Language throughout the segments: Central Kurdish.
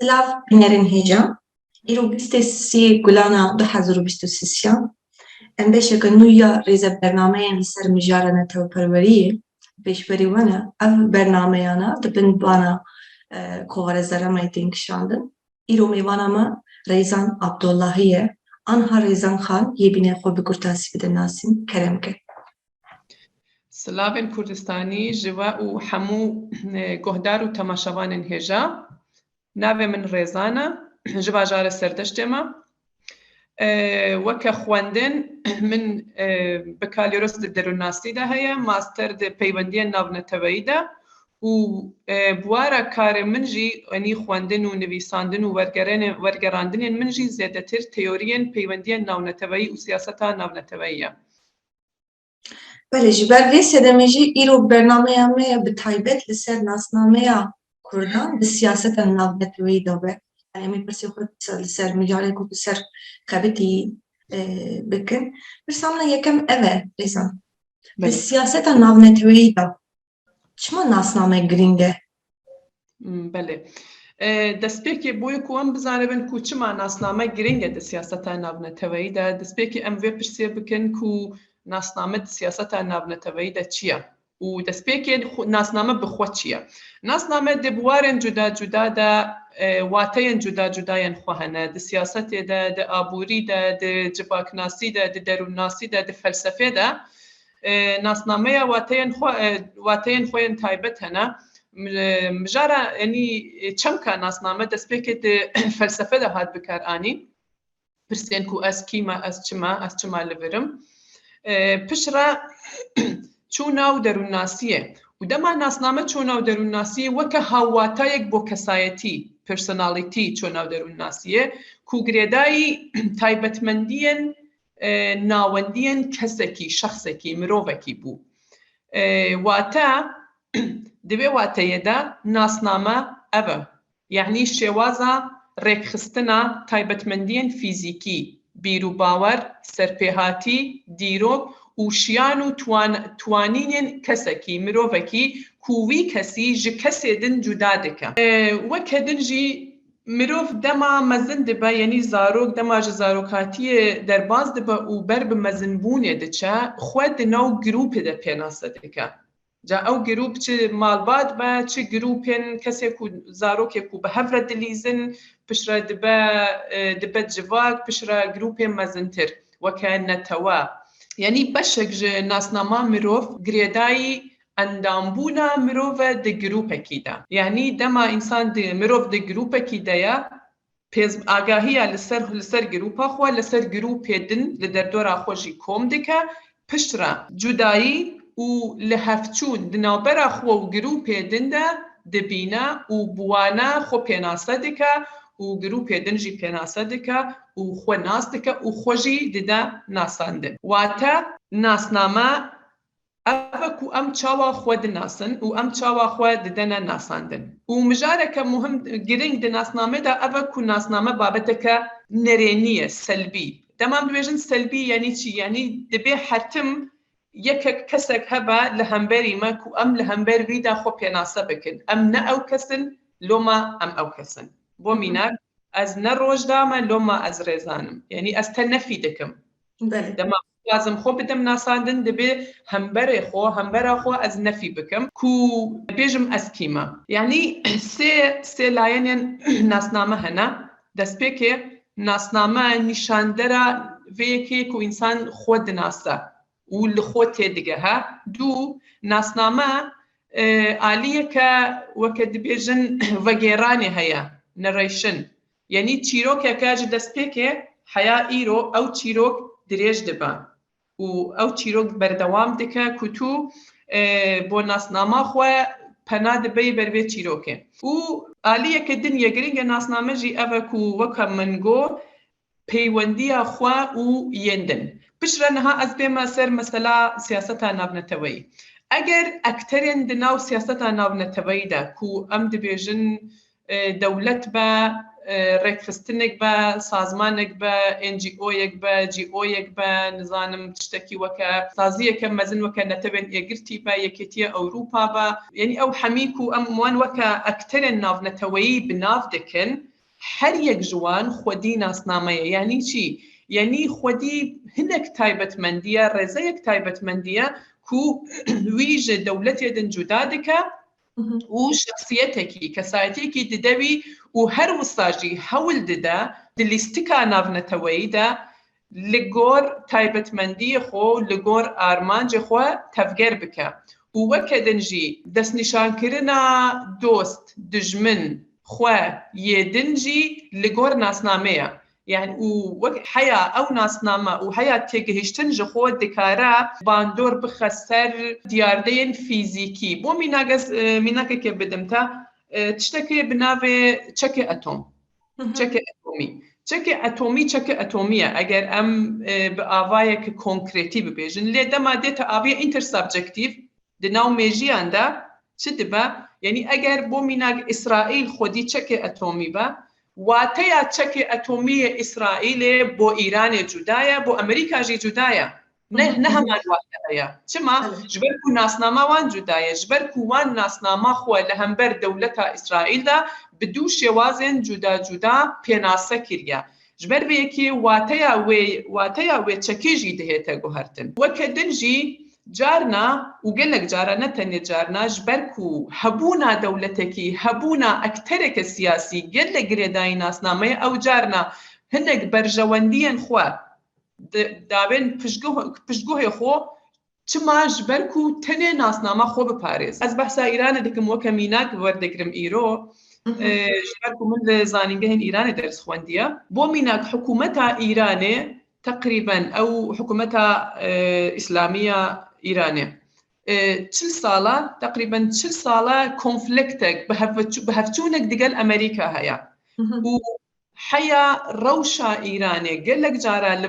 Slav Pinerin Heja, îro bîstê sî gulana 2023 em bêşeke nû ya rêzebernameyên li ser mijara netewperweriyê pêşberî we ne, ev bernameyane dibin bana Kovarezeremê tên kişandin. Îro mêvana me Rêzan Abdullahî ye. Anha Rêzan Xan yê bînê xwe bi kurtasî bide nasîn, kerem ke. Slavên Kurdistanî ji we û hemû guhdar û temaşevanên hêja. Navê min Rêzan e, ji bajarê Serdeştê me. Weke xwendin min bi kalîros di derûnasî de heye, master di peywendiyên navneteweyî de û buwara karê min jî enî xwendin û nivîsandin û wergerandinên min jî zêdetir teoriyên peywendiyên navneteweyî û siyaseta navneteweyî ye. Belê ji ber vê sedemê jî îro bernameya me ye bi taybet li ser nasnameya Kurdan bi siyaseta navneteweyî de be. Yani em ê pirsê xwe li ser micarê ku li ser xebitî bikin. Pirsa min yekem ev e Rêzan. Bi siyaseta navneteweyî de çima nasname giring e? Belê. Destpêkê bûye ku em bizanibin ku çima nasname giring e di siyaseta navneteweyî de, destpêkê em vê pirsê bikin ku nasname di siyaseta navneteweyî de çi ye? û destpêkê nasname bi xwe çi ye? Nasname di buwarên cuda cuda de wateyên cuda cudayên xwe hene. Di siyasetê de, di aborî de, di civaknasî de, di derûnnasî de, di felsefê de nasnameya wateyên xwe yên taybet hene. Mijara enî çemka nasname destpêkê di felsefe de hat bikaranî. Pirsên ku ez kî me, ez çima li virim. Piştre çûna û derûnnasiyê. û dema nasname çûna û derûnnasiyê weke hawatayek bo kesayetî, personalîtî çûna û derûnnasiyê ku girêdayî taybetmendiyên nawendiyên kesekî, şexsekî, mirovekî bû. Wate di vê wateyê de nasname ev e. Yani şêwaza rêkxistina taybetmendiyên fîzîkî, bîrûbawer, serpêhatî, dîrok û şiyan û twanînên kesekî, mirovekî ku wî kesî ji kesê din cuda dike. Weke din jî mirov dema mezin dibe, yanî zarok dema ji zarokatiyê derbas dibe û ber bi mezinbûnê diçe, xwe di nav grûpê de pênase dike. Ca ew grûp çi malbat be, çi grûpên kesê ku zarokê ku bi hev re dilîzin, piştre dibe civak, piştre grûpên mezintir, weke netewe. Yani beşek ji nasnama mirov girêdayî endambûna mirov e di grûpekî de. Yani dema însan mirov di grûpekî de ye, agahiya li ser grûpa xwe, li ser grûpê din li derdora xwe jî kom dike, piştre cudayî û li hevçûn di navbera xwe û grûpê din de dibîne û buwana xwe pênase dike û grûpê din jî pênase dike û xwe nas dike û xwe jî dide nasandin. Wate nasname ev ku em çawa xwe dinasin û em çawa xwe didene nasandin. û mijareke muhim giring di nasname de ev ku nasname babeteke nerênî ye, selbî. Dema dibêjin selbî yanî çi? Yanî dibe hetim yekek kesek hebe li hemberî me ku em li hember wî de xwe pênase bikin. Em ne ew kesin, loma em ew kesin. Bo mînak ez ne rojda me, loma ez rêzanim. Yani ez te nefî dikim. Dema lazim xwe bidim nasandin, dibe hemberê xwe, hembera xwe ez nefî bikim ku bêjim ez kî me. Yani sê layenên nasname hene. Destpêkê nasname nîşandera vê yekê ku însan xwe dinase û li xwe têdigehe. Du, nasname aliyeke weke dibêjin vegêranê heye, narration. Yani çîrokeke ji destpêkê heya îro ew çîrok dirêj dibe û ew çîrok berdewam dike ku tu bo nasnama xwe pena dibeyî ber vê çîrokê. û aliyeke din ye giring e nasname jî ev e ku weke min got peywendiya xwe û yên din. Piştre niha ez bême ser mesela siyaseta navneteweyî. Eger ekterên di nav siyaseta navneteweyî de ku em dibêjin dewlet be, ڕێکخستنێک بە سازمانێک بە NGO-یەک بە GO-یەک بە نزانم تشتێکی وەکە سازیەکە مەزن وەکە نەتەبێن ئێگرتی بە یەکێتیە ئەوروپا بە یعنی ئەو حەمیک و ئەموان وەکە ئەکتەرێن ناونەتەوەیی بناو دەکەن هەر یەک جوان خودی ناسنامەیە یعنی چی؟ یعنی خودی هەندێک تایبەتمەندیە ڕێزەیەک تایبەتمەندیە کو ویژە دەولەتێدن جودا دکە و شخصیەتێکی کەسایەتێکی ددەوی و هەر وساژی هەول ددا دلیستیکا ناونەتەوەییدا لەگۆر تایبەتمەندی خۆ لەگۆر ئارمانجی خۆ تەفگەر بکە و وەکە دنجی دەستنیشانکردنا دۆست دژمن خۆ یێدنجی لەگۆر ناسنامەیە يعني وەک حیا ئەو ناسنامە و هەیە تێگەهشتن ji خۆ دikare bandor bixe ser diyardeyên fîzîkî بۆ mînakekê bidim te tiştekê bi navê çekê atom çekê atomî çekê atomî çekê atomî ye eger em bi avayekî konkretî bibêjin lê dema dê te aviye intersubjektiv di nav mêjiyan de çi dibe yani eger bo mînak İsraîl xwedî çekê atomî be واتەیە چەکی ئەتۆمیە ئیسرائیلێ بۆ ئیرانێ جودایە بۆ ئەمریکا ژی جودایە نه هەمان واتەیە چما ژبەر و ناسنامە وان جودایە ژبەر وان ناسنامە خۆ لە هەمبەر دەولەتە ئیسرائیلدا bi دوو شێوازên جودا جودا پێناسە کردە ژبەر بەیەکی واتەیە وێ چەکێژی دەهێتە گوهرتن وەکە دنجی جارنا و gelek cara ne tenê carna ji ber ku hebûna dewletekî hebûna ektereke siyasî gelek girêdayî nasnameyê ew carna hinek berjewendiyên xwe davên piştgohê xwe çima ji ber ku tenê nasnama xwe biparêz ez behsa Îranê dikim weke mînak werdigirim îro ji ber ku min li zanîngehên Îranê ders xwendiye bo mînak hikûmeta Îranê teqrîben ew hikûmeta İslamiya İranê 40 sala تقريبا 40 sala konfliktek bi hevçûnek digel Amerîka heye û heya rewşa Îranê gelek cara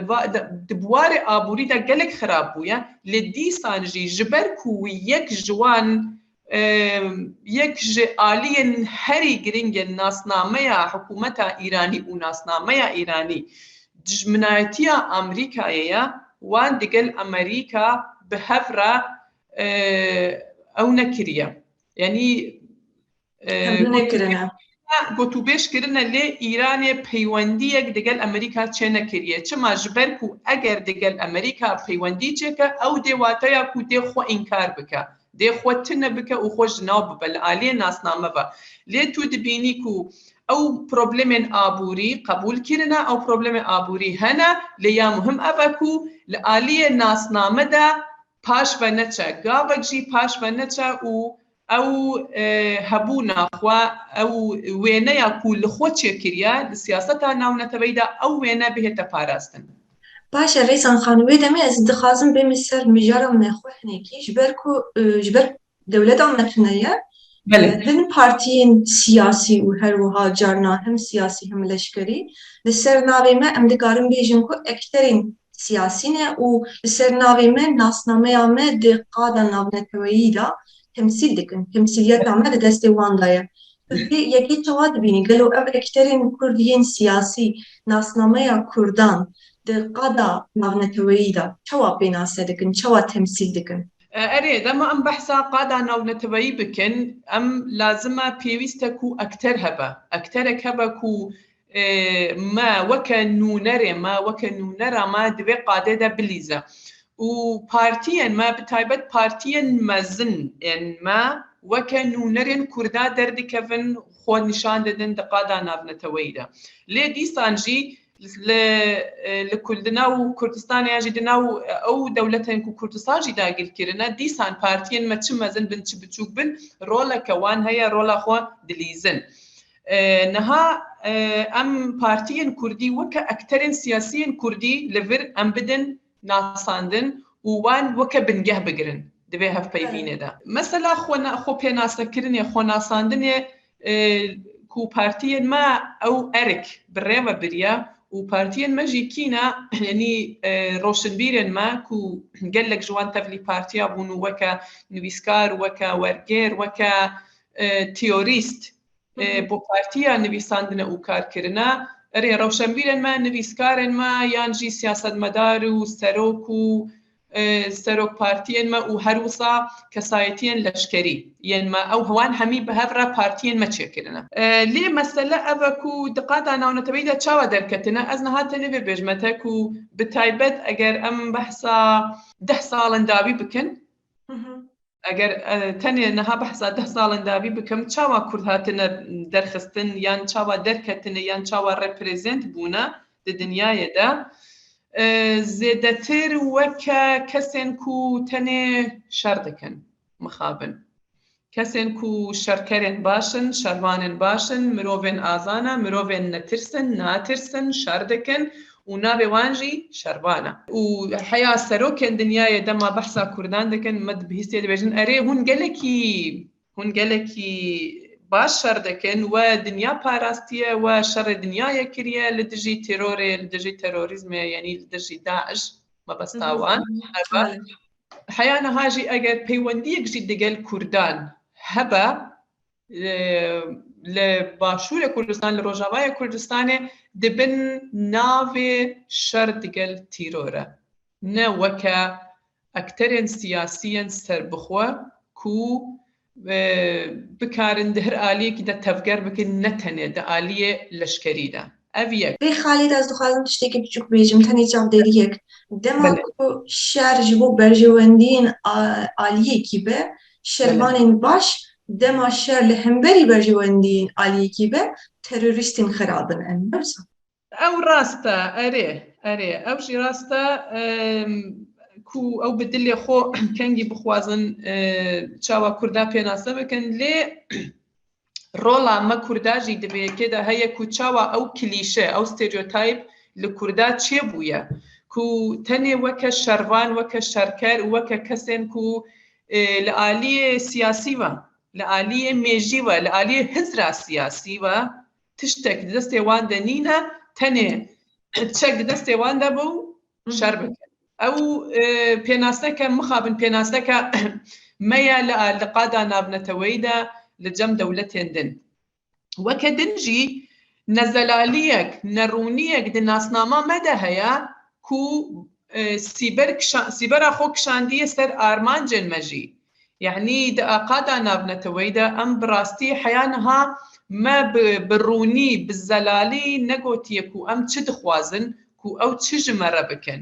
di buwarê aborî de gelek xirab bûye lê dîsan jî ji ber ku yek ciwan yek ji aliyên herî giringên nasnameya hikûmeta Îranî û nasnameya Îranî dijminayetiya Amerîkayê ye wan digel Amerîka بهفرة أو نكرية يعني قطو بيش كرنا لي إيراني بيوانديك دقال أمريكا چه نكرية چما جبركو أجر دقال أمريكا بيواندي چكا أو دي واتايا كو دي خو إنكار بكا دي خو تنه بكا و خو جناب بالآلية ناس نامبا لي تو دبيني كو أو بروبلمين آبوري قبول كرنا أو بروبلمين آبوري هنا ليا مهم أبكو لآلية ناس نامدا پاش و نچه گاوک جی پاش و نچه او هبونا خوا او وینه یا کول خود چه کریا سیاست ناونەتەوەیی دا او وینه بهێتە پاراستن باشە ڕێزان خانوێ دەمێ ez dixwazim bêmî ser mijara me xwe hinekî ji ber dewleta me tuneye hin partiyên siyasî û her wiha carna hem siyasî hem leşkerî li ser navê me em dikarin bêjin ku ekterên siyasîne û li ser navê me nasnameya me di qada navneteweyî da temsîl dikin temsîliyeta me di destê wan da ye yekî çawa dibînî gelo ev ekterên Kurdiyên siyasî nasnameya Kurdan di qada navneteweyî da çawa pênase dikin çawa temsîl dikin erê dema em behsa qada navneteweyî bikin em lazim e pêwîst e ku ekter hebe ekterek hebe ku ما وەکە نونەرێ ما وەکە نونەرە ما divê qadê de bilîze û partiyên me bi taybet partiyên mezin ên me weke nûnerên Kurda derdikevin xwe nîşan didin di qada navneteweyî de lê dîsan jî li Nav Kurdistanê jî di nav ew dewletên ku Kurdistan jî dagirkirine dîsan partiyên me çi mezin bin çi biçûk bin roleke wan heye rola xwe dilîzin نها ام partiyên Kurdî weke ekterên siyasiyên Kurdî li vir em bidin nasandin û wan weke bingeh bigirin divê hevpeyvînê de mesela xwe pênasekirinê xwe nasandinê ku partiyên me ew erik bi rêve biriye û partiyên me jî kîne yanî roşinbîrên me ku gelek ji wan tevlî partiya bûn û weke nivîskar weke wergêr weke teorîst بۆ پارتیە نویساندنە و کارکردنە ئەرێ ڕەوشەمبیرن ما نویسکارن ما یانجی سیاسەتمەدار و سەرۆک پارتیên me û her wisa kesayetiyên leşkerî yên me ew hewan hemî bi hev re partiyên me çêkirine. Lê mesele ev e ku di qada navneteweyî de çawa derketine ez niha tenê vê bêjme te ku bi taybet eger em behsa 10 salên dawî bikin eger tenê niha behsa 10 salên dawî bikim çawa Kurd hatine derxistin yan çawa derketine yan çawa reprezent bûne di dinyayê de زێدەتر وەکە کەسێن ku tenê şer dikin mixabin kesên ku şerkerên başin şervanên başin mirovên azan e mirovên netirsin natirsin şer dikin û navê wan jî şervan e û heya serokên dinyayê dema behsa Kurdan dikin me bihîstiye dibêjin erê hûn gelekî baş şer dikin we dinya parastiye we şerê dinyayê kiriye li dijî terorê li dijî terorîzmê yanî li dijî Daeş mebesta wan heya niha jî eger peywendiyek jî digel Kurdan hebe li başûrê Kurdistan li Rojavayê Kurdistanê dibin navê şer digel tîror e ne weke ekterên siyasiyên serbixwe ku bikarin di her aliyekî de tevger bikin ne tenê di aliyê leşkerî de ev yek Vê Xalîd ez dixwazim tiştekî biçûk bêjim tenê çavderiyek dema ku şer ji bo berjewendiyên aliyekî be şervanên baş dema şer li hemberî berjewendiyên aliyekî be terorîstên xerabin em wisa ew rast e erê ew jî rast e ku ew bi dilê xwe kengî bixwazin çawa Kurda pênase bikin lê rola me Kurda jî divê yekê de heye ku çawa ew klîşe ew stereotîp li Kurda çêbûye ku tenê weke şervan weke şerker û weke kesên ku li aliyê siyasî ve li aliyê mêjî ve li aliyê hizra siyasî ve tiştek di destê wan de nîne tenê çek di destê wan de bû şer bikin ew pênaseke mixabin pênaseke me ye li qada navneteweyî de li cem dewletên din weke din jî nezelaliyek nerûniyek di nasnama me de heye ku sîbera xwe kişandiye ser armancên me jî yanî di qada navneteweyî de em bi rastî heya niha me bi rûnî bi zelalî negotiye ku em çi dixwazin ku ew çi ji me re bikin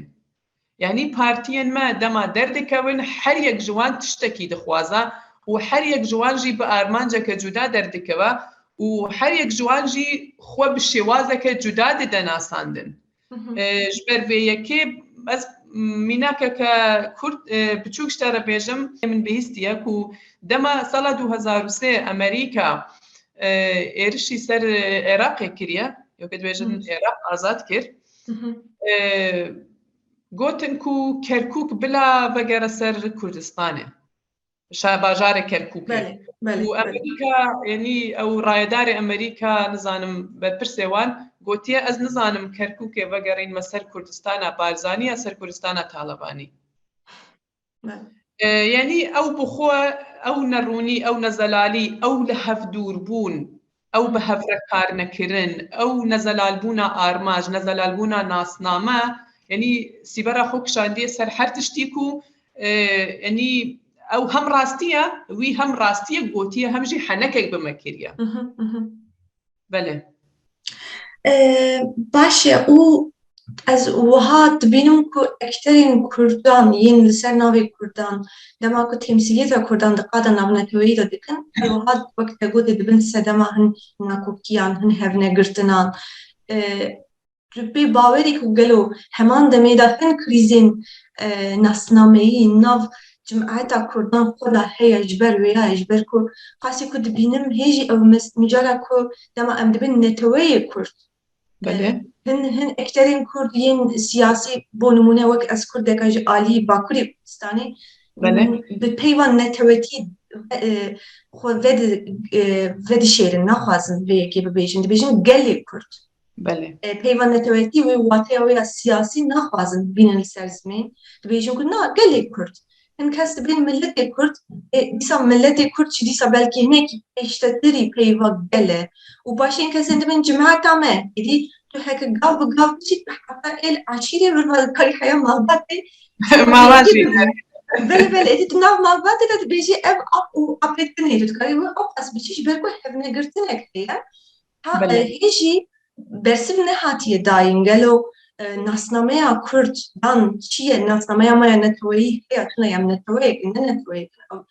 yanî partiyên me dema derdikevin her yek ji wan tiştekî dixwaza û her yek ji wan jî bi armanceke cuda derdikeve û her yek ji wan jî xwe bi şêwazeke cuda dide nasandin ji ber vê yekê ez mînakeke Kurd biçûk ji te re bêjim min bihîstiye ku dema sala 2003 Amerîka êrişî ser Iraqê kiriye yok dibêjin Iraq azad kir gotin ku Kerkûk bila vegere ser Kurdistanê bajarê Kerkûkê û Amerîka yanî ew rayedarê Amerîka nizanim berpirsê wan gotiye ez nizanim Kerkûkê vegerîn me ser Kurdistana Barzanî ya ser Kurdistana Talebanî yanî ew bi xwe ew nerûnî ew nezelalî ew li hevdûrbûn ew bi hevrekarnekirin ew nezelalbûna armaj nezelalbûna nasname yanî sîbera xwe kişandiye ser her tiştî ku yanî ew hem rastiye wî hem rastiye gotiye hem jî henekek bi me kiriye belê baş e û ez wiha dibînim ku ekterên Kurdan yên li ser navê Kurdan dema ku temsîliyeta Kurdan di qada navneteweyî de dikin wiha wek te gotê dibin sedema hin nakokiyan hin hevnegirtinan bi bawerî ku gelo heman demê de hin krîzên nasnameyî nav cemaeta Kurdan xwe de heye ji ber wê ya ji ber ku qasî ku dibînim hêjî ew micala ku dema em dibin neteweyê Kurd hin ekterên Kurd yên siyasî bo nimûne wek ez Kurdeka ji aliyî Bakurê Kurdistanê bi peyva netewetî xwe vedişêrin naxwazin vê yekê bibêjin dibêjin gelê Kurd peyva netewetî wê wateya wê ya siyasî naxwazin bînin li ser zimên dibêjin ku na gelê Kurd هن کس بین ملت کرد دیسا ملت کرد چی دیسا بلکه هنه کی پیشتری پیوا گله و باشه این کسی من جماعت همه ایدی تو هک گاو گاو چی حتی ال عشیره رو کاری حیا مالباته ماوازی بله ایدی تو ناف مالباته ده بیشی اب او اپلیت نیرد کاری و اب از بیشیش برکو هفنه گرتنه کیه ها هیچی برسم نهاتیه داین گلو ناسنامه کرد دان چیه ناسنامه ما نتویی یا تونه یم نتویی کنه نتویی کنه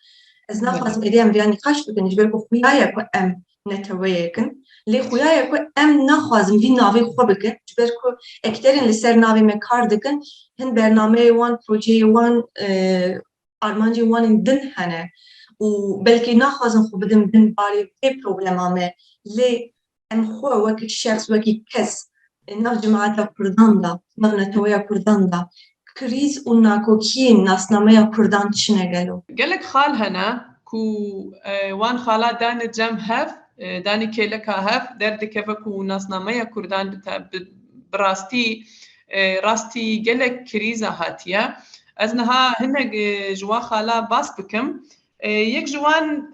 از نخواستم ایدیم بیانی خشت بکنیش برکو خویای کو ام نتویی کن لی خویای کو ام نخواستم وی ناوی خو بکن برکو اکترین لسر ناوی مکار دکن هن برنامه وان پروژه وان آرمانجی وان دن هنه و بلکه نخواستم خو بدم دن باری ای پروبلمامه لی ام خو وکی شخص وکی کس ناف جماعت کردان دا ناف نتویا کردان دا کریز و ناکوکی ناسنامه کردان چنه گلو قالك خال هنا كو وان خالا دان جم هف داني كيلك هف درد كفكو ناسنامه كردان براستي راستي قالك كريزة هاتيا ازنها هنا جوا خالا باس بكم يك جوان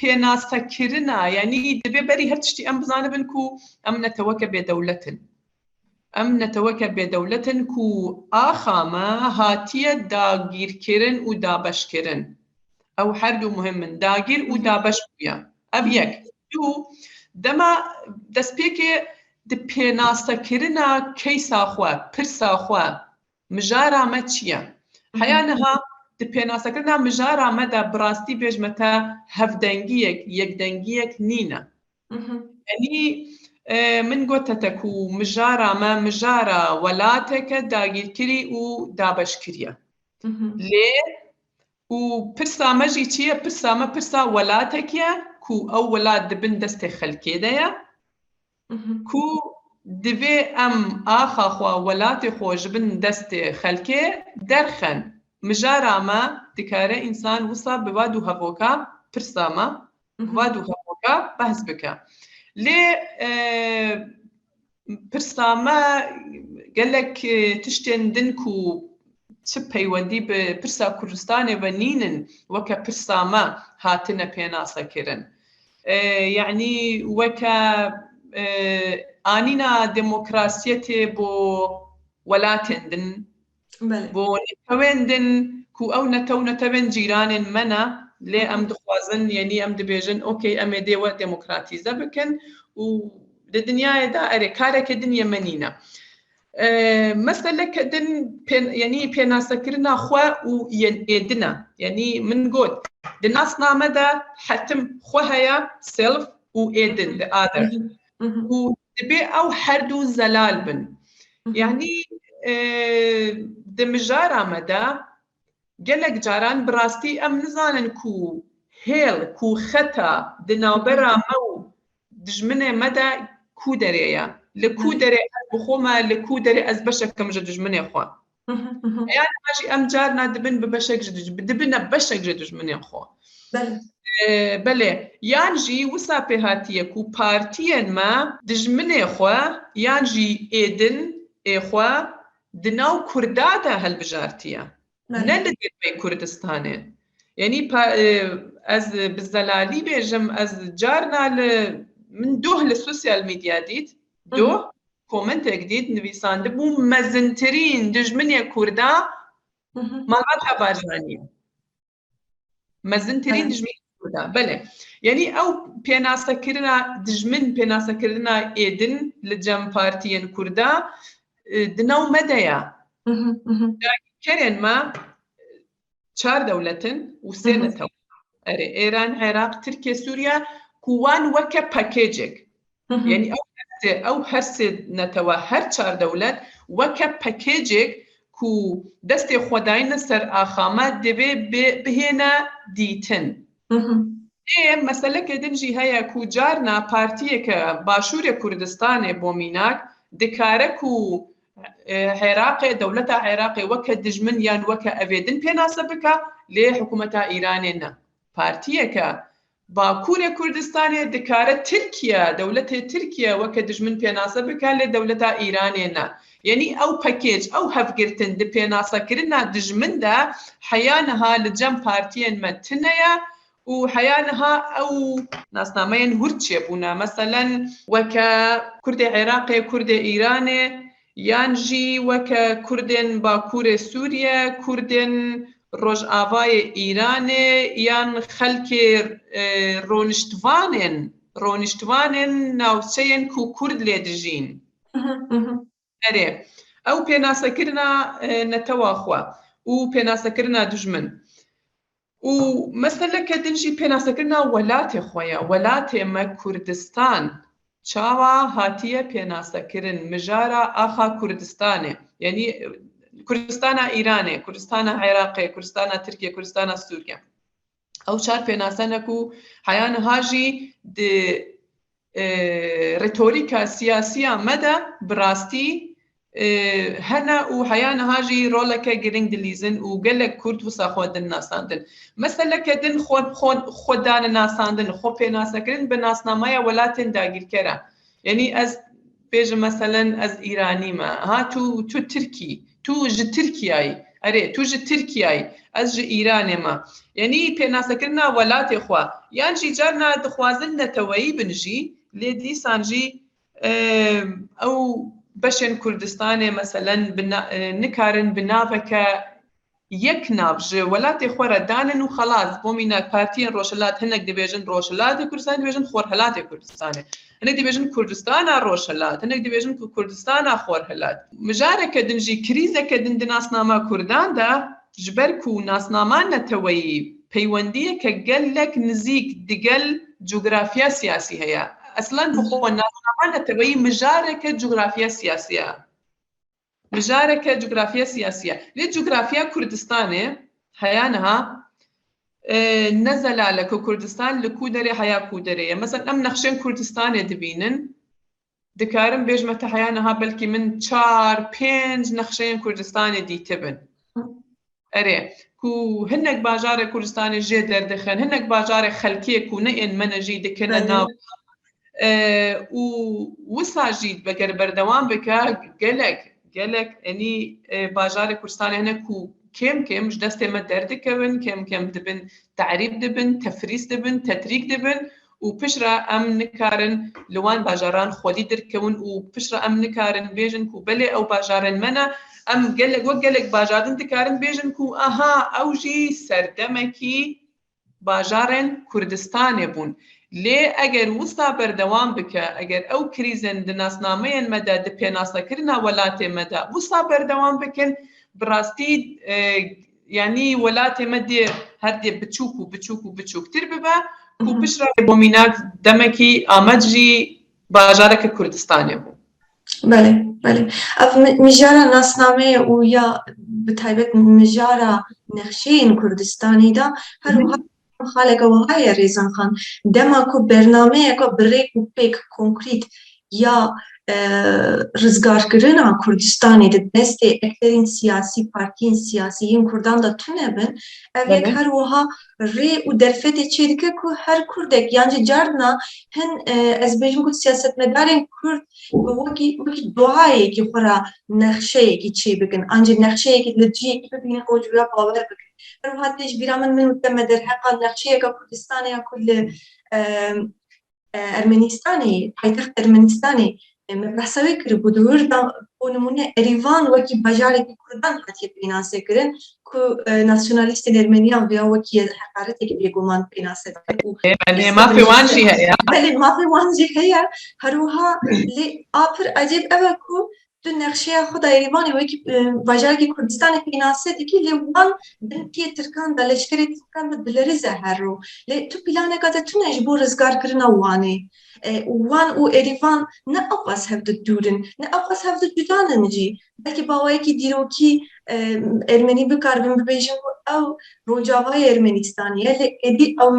بيناسا كرنا يعني دبي بري هرتشتي ام بزانبن كو ام نتوكا بدولتن ام نتوكا بدولتن كو آخاما هاتيا داگير كرن و دابش كرن او هردو مهمن داگير و دابش بيا اب يك دو دما دسبيكي دبيناسا كرنا كيسا خوا پرسا خوا مجارا ما چيا حيانها دبيناسا كرنا مجارا مدا براستي بيجمتا هفدنگيك يكدنگيك نينا يعني من قوتتك ومجارة ما مجارة ولاتك داگير كري و دابش كريا ليه وبرسا مجي چيه برسا ما برسا ولاتك يا كو او ولات دبن دستي خلكي دايا كو دبي ام آخا خوا ولاتي خو جبن دستي خلكي درخن مجارة ما دكارة انسان وصا بوادو هفوكا برسا ما بوادو هفوكا بحث بكا ليه برسامة قال لك تشتين دنكو تشبهي ودي برسا كردستاني ونينن وكا برسامة هاتنا بيناسا كيرن يعني وكا آنينا ديمقراسيتي بو ولاتن دن بو نتوين دن كو او نتوين جيران منا ليه ام دخوازن يعني ام دبيجن اوكي ام ديوا ديمقراطيزا بكن و الدنيا دائرة كارك الدنيا منينة مثلا كدن يعني بيناسا كرنا خوا ويدنا يعني من قول الناس نامدا حتم خوهايا سيلف وإيدن the other ودبي أو حردو زلال بن يعني دمجارة مدى قالك جاران براستي ام نزانن كو هيل كو خطا دناوبرا مو دجمنه مدى كو دريا لكو دري بخوما لكو دري از بشك كم دجمنه خو يعني ماجي ام جارنا دبن ببشك دبن بشك دجمنه خو بله يانجي وسا بهاتيه كو بارتيان ما دجمنه خو يانجي ايدن اخوا دناو كرداتا هالبجارتيه نلدي في كردستان يعني از بالزلالي بيجم از جارنا من دوه للسوشيال ميديا ديت دوه كومنت جديد نبيسان دبو مزنترين دجمنيا كردا مالات بارزانية مزنترين دجمنيا كردا بله يعني او بيناسا كرنا دجمن بيناسا كرنا ايدن لجم بارتيين كردا دناو مدايا كرن ما چار دولتن و سه نتو ایران عراق ترکیه سوریا كوان وكا باكيجك يعني او هرس نتوا هر چار دولت وكا باكيجك كو دستي خداين سر اخامات دبي بهنا ديتن ايه مسألة كدنجي هيا كو جارنا بارتيك باشور كردستان بوميناك دكاركو عراقي دولة عراقي وكا دجمن يان وكا أفيدن بيناسا بكا لحكومة إيراننا بارتيكا باکوورە کوردستانی دکارە ترکیە دەولەتی ترکیە وەکە دژمن پێناسە بکە لێ دەولەتا ئیرانێنە یعنی ئەو پەکێج ئەو هەفگرتن د پێناسەکردنا دژمندا حەیانەها لە جەم پارتیên me tineye û حەیانەها ئەو ناسنامەیەن هورچێ بوونە مەسەلەن وەکە کوردێ عێراقێ کوردێ ئیرانێ یان ژی وەکە کوردێن باکوورێ سووریە کوردێن ڕۆژئاوایە ئیرانێ یان خەلکێ ڕۆنیشتوانێن ناوچەیەن و کورد لێ دژین ئەرێ ئەو پێناسەکردنا نەتەواخوا و پێناسەکردنا دژمن و مەسەلەکە دنجی پێناسەکردنا وەلاتێ خۆیە وەلاتێ مە کوردستان چاوا هاتیە پێناسەکردن مژارە ئاخا کوردستانێ یعنی کوردستانە ئیرانێ کوردستانە عێراقێ کوردستانە ترکیە کوردستانە سووریا ئەو چار پێناسەنەک و حەیانەهاژی ڕێتۆریکە سیاسیە مەدە بڕاستی هەنە و حەیانەهاژی ڕۆڵەکە گرنگ دلیزن و گەلێک کورد وسا خۆدن ناساندن مەسەلەکە دن خۆدانە ناساندن خۆ پێناسەکردن بە ناسنامەیە وەلاتێن داگیرکەرە یعنی ئەس بێژە مەسەلەن ئەس ئیرانیمە ها تو ترکی تو ji Tirkiyeyê erê tu ji Tirkiyeyê ez ji Îranê me yanî pênasekirina welatê xwe yan jî carna dixwazin neteweyî bin jî lê dîsan jî ew beşên Kurdistanê meselen nikarin bi naveke yek nav ji welatê xwe re danin û xelas bo mîna partiyên Rojhilat hinek dibêjin Rojhilatê Kurdistanê dibêjin Xorhilatê Kurdistanê hinek dibêjin Kurdistana Rojhilat hinek dibêjin Kurdistana Xorhilat mijareke din jî krîzeke din di nasnama Kurdan de ji ber ku nasnama neteweyî peywendiyeke gelek nizîk di gel coğrafiya siyasî heye eslan bi xwe nasnama neteweyî mijareke coğrafiya siyasî ye mijareke coğrafiya siyasî ye lê coğrafiya Kurdistanê heyaniha ne zelalek û Kurdistan li ku derê heya ku derê ye mesela em nexşên Kurdistanê dibînin dikarim bêjme te heyaniha belkî min 4-5 nexşeyên Kurdistanê dîtî bin erê ku hinek bajarê Kurdistanê jê derdixin hinek bajarê xelkiyê ku neên me ne jî dikine nav û wisa jî veger berdewam bike gelek enî bajarê Kurdistanê hinek ku kêm ji destê me derdikevin kêm dibin te'rîb dibin tefrîs dibin tetrîk dibin û pişra em nikarin li wan bajaran xwedî dirkewin û pişra em nikarin bêjin ku belê ew bajarên me ne em gelek bajarin dikarin bêjin ku aha ew jî serdemekî bajarên Kurdistanê bûn lê eger wisa berdewam bike eger ew krîzên di nasnameyên me de di pênasekirina welatê me de wisa berdewam bikin bi rastî yanî welatê me dê her dê biçûk tir bibe ku pişra bo mînak demekî amed jî bajareke Kurdistanê bû Belê ev mijara nasnameyê û ya bi taybet mijara nexşeyên Kurdistanê da her wiha xaleke wiha ye Rêzan Xan dema ku bernameyeka bi rêk û pêk konkrît ya rizgarkirina Kurdistanê di destê eklerên siyasî partiyên siyasî Kurdan da tune bin ev yek her wiha rê û derfetê çê dike ku her Kurdek yan jî carna hin ez bêjim ku siyasetmedarên Kurd wekî duayekî xwe ra nexşeyekî çê bikin an jî nexşeyekî li ciyekî bibînin û ji we bawer bikin her wiha tê ji bîra min wite me derheqa nexşeyeka Kurdistanê ya ku li Ermenistanê paytext Ermenistanê mebehsewê kiribû di wir de bû nimûne Erîvan wekî bajarekî Kurdan hatiye pênasekirin ku nasyonalîstên Ermeniyan ya wekî heqaretekî bêguman pênase dike belê mafê wan jî heye belê mafê wan jî heye her wiha lê a pir ecêb ev e ku tu nexşeya xwe da Erîvanê wekî bajarekî Kurdistanê pênase dikî lê wan bintiye Tirkan da leşkerê Tirkan da dilerize her ro lê tu planeka te tune ji bo rizgarkirina wanê wan û Erîvan ne ew hev di dûrin ne ew hev di cudanin jî belkî bawayekî dîrokî Ermenî bikarbin bibêjin ku ew rojavayê Ermenistanê ye lê êdî ew